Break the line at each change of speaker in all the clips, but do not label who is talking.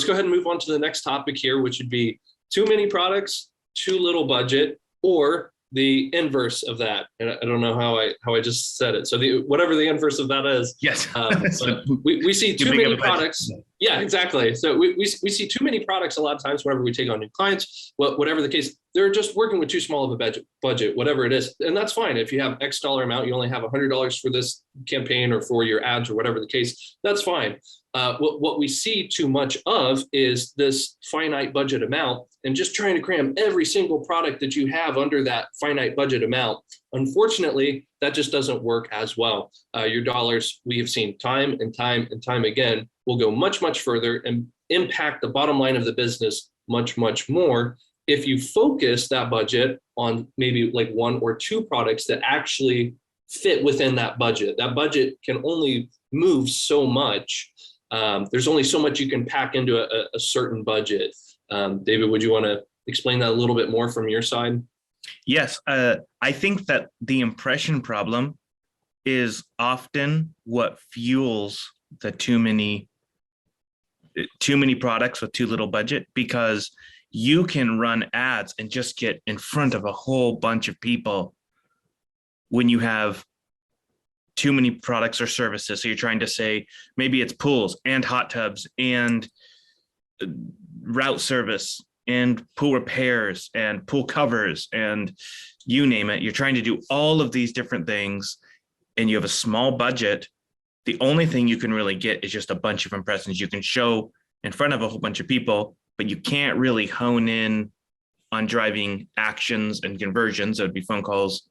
let's go ahead and move on to the next topic here, which would be too many products, too little budget, or the inverse of that. And I don't know how I just said it. So whatever the inverse of that is.
Yes.
But we see too many products. Yeah, exactly. So we see too many products a lot of times whenever we take on new clients, whatever the case, they're just working with too small of a budget, whatever it is. And that's fine. If you have X dollar amount, you only have $100 for this campaign or for your ads or whatever the case, that's fine. What we see too much of is this finite budget amount and just trying to cram every single product that you have under that finite budget amount. Unfortunately, that just doesn't work as well. Your dollars, we have seen time and time and time again, will go much, much further and impact the bottom line of the business much, much more if you focus that budget on maybe like one or two products that actually fit within that budget. That budget can only move so much. There's only so much you can pack into a certain budget. David, would you want to explain that a little bit more from your side?
Yes, I think that the impression problem is often what fuels the too many products with too little budget, because you can run ads and just get in front of a whole bunch of people when you have too many products or services. So you're trying to say maybe it's pools and hot tubs and route service and pool repairs and pool covers and you name it. You're trying to do all of these different things and you have a small budget. The only thing you can really get is just a bunch of impressions you can show in front of a whole bunch of people, but you can't really hone in on driving actions and conversions. That would be phone calls,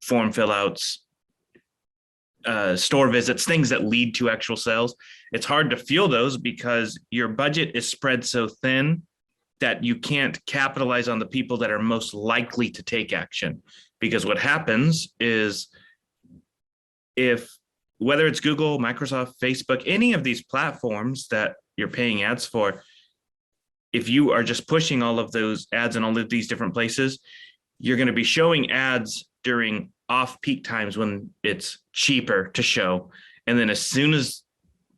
form fill outs, store visits, things that lead to actual sales. It's hard to fuel those because your budget is spread so thin that you can't capitalize on the people that are most likely to take action. Because what happens is, whether it's Google, Microsoft, Facebook, any of these platforms that you're paying ads for, if you are just pushing all of those ads in all of these different places, you're going to be showing ads during off-peak times when it's cheaper to show. And then as soon as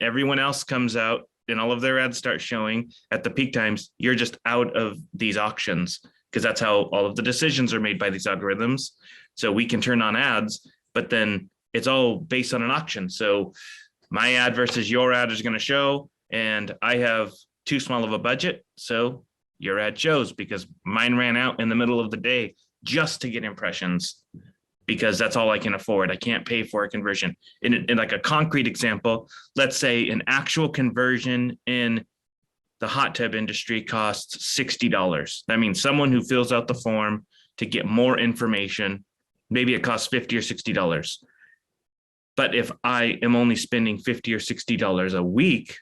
everyone else comes out and all of their ads start showing at the peak times, you're just out of these auctions, because that's how all of the decisions are made by these algorithms. So we can turn on ads, but then it's all based on an auction. So my ad versus your ad is going to show, and I have too small of a budget, so your ad shows because mine ran out in the middle of the day just to get impressions, because that's all I can afford. I can't pay for a conversion. In like a concrete example, let's say an actual conversion in the hot tub industry costs $60. That means someone who fills out the form to get more information, maybe it costs $50 or $60. But if I am only spending $50 or $60 a week,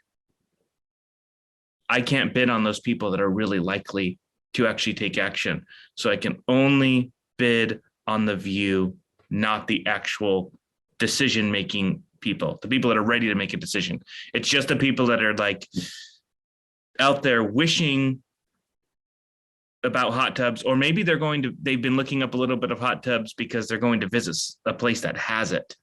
I can't bid on those people that are really likely to actually take action. So I can only bid on the view, not the actual decision-making people, the people that are ready to make a decision. It's just the people that are like out there wishing about hot tubs, or maybe they've been looking up a little bit of hot tubs because they're going to visit a place that has it.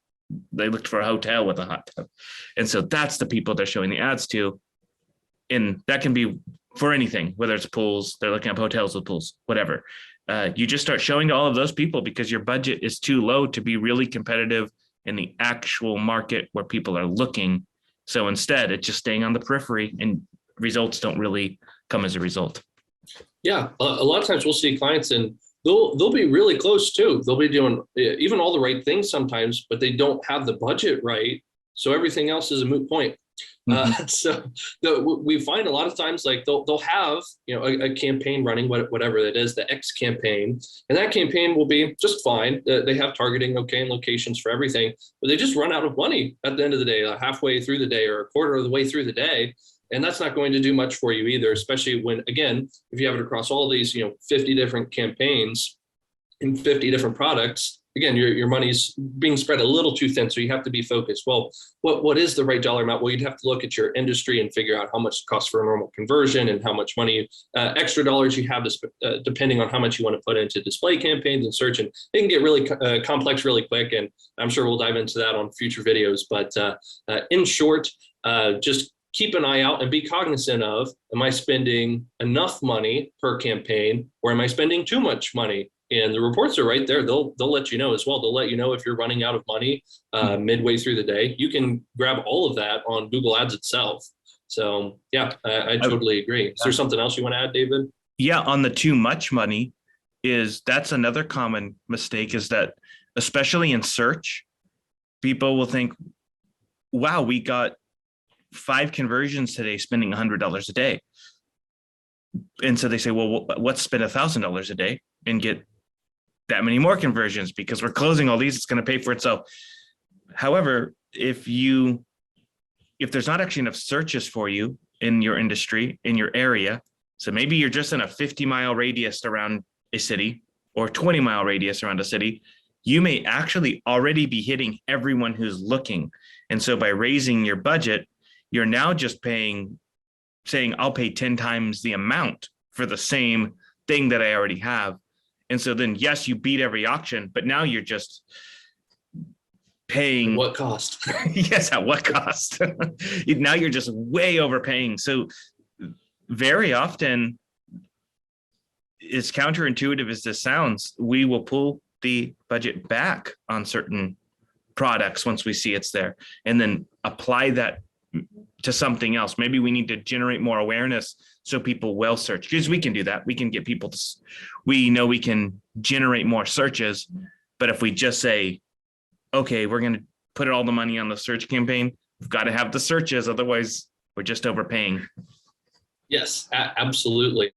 They looked for a hotel with a hot tub. And so that's the people they're showing the ads to. And that can be for anything, whether it's pools, they're looking up hotels with pools, whatever. You just start showing to all of those people because your budget is too low to be really competitive in the actual market where people are looking. So instead, it's just staying on the periphery and results don't really come as a result.
Yeah, a lot of times we'll see clients and they'll be really close too. They'll be doing even all the right things sometimes, but they don't have the budget right. So everything else is a moot point. So we find a lot of times like they'll have a campaign running, whatever it is, the X campaign, and that campaign will be just fine. They have targeting and locations for everything, but they just run out of money at the end of the day, halfway through the day or a quarter of the way through the day. And that's not going to do much for you either, especially when, again, if you have it across all these 50 different campaigns and 50 different products, again, your money's being spread a little too thin, so you have to be focused. Well, what is the right dollar amount? Well, you'd have to look at your industry and figure out how much it costs for a normal conversion and how much money, extra dollars you have to, depending on how much you want to put into display campaigns and search. And it can get really complex really quick, and I'm sure we'll dive into that on future videos. But in short, just keep an eye out and be cognizant of, am I spending enough money per campaign, or am I spending too much money? And the reports are right there. They'll let you know as well. They'll let you know if you're running out of money midway through the day. You can grab all of that on Google Ads itself. So yeah, I totally agree. Is there something else you want to add, David?
Yeah, on the too much money, that's another common mistake, is that especially in search, people will think, wow, we got 5 conversions today spending $100 a day. And so they say, well, let's spend $1,000 a day and get that many more conversions because we're closing all these, it's going to pay for itself. However, if there's not actually enough searches for you in your industry, in your area, so maybe you're just in a 50-mile radius around a city or 20-mile radius around a city, you may actually already be hitting everyone who's looking. And so by raising your budget, you're now just saying, I'll pay 10 times the amount for the same thing that I already have. And so then, yes, you beat every auction, but now you're just paying.
At what cost?
Yes, at what cost? Now you're just way overpaying. So very often, as counterintuitive as this sounds, we will pull the budget back on certain products once we see it's there, and then apply that to something else. Maybe we need to generate more awareness so people will search, because we can do that. We can get people to, we know we can generate more searches, but if we just say, okay, we're going to put all the money on the search campaign, we've got to have the searches, otherwise we're just overpaying.
Yes, absolutely.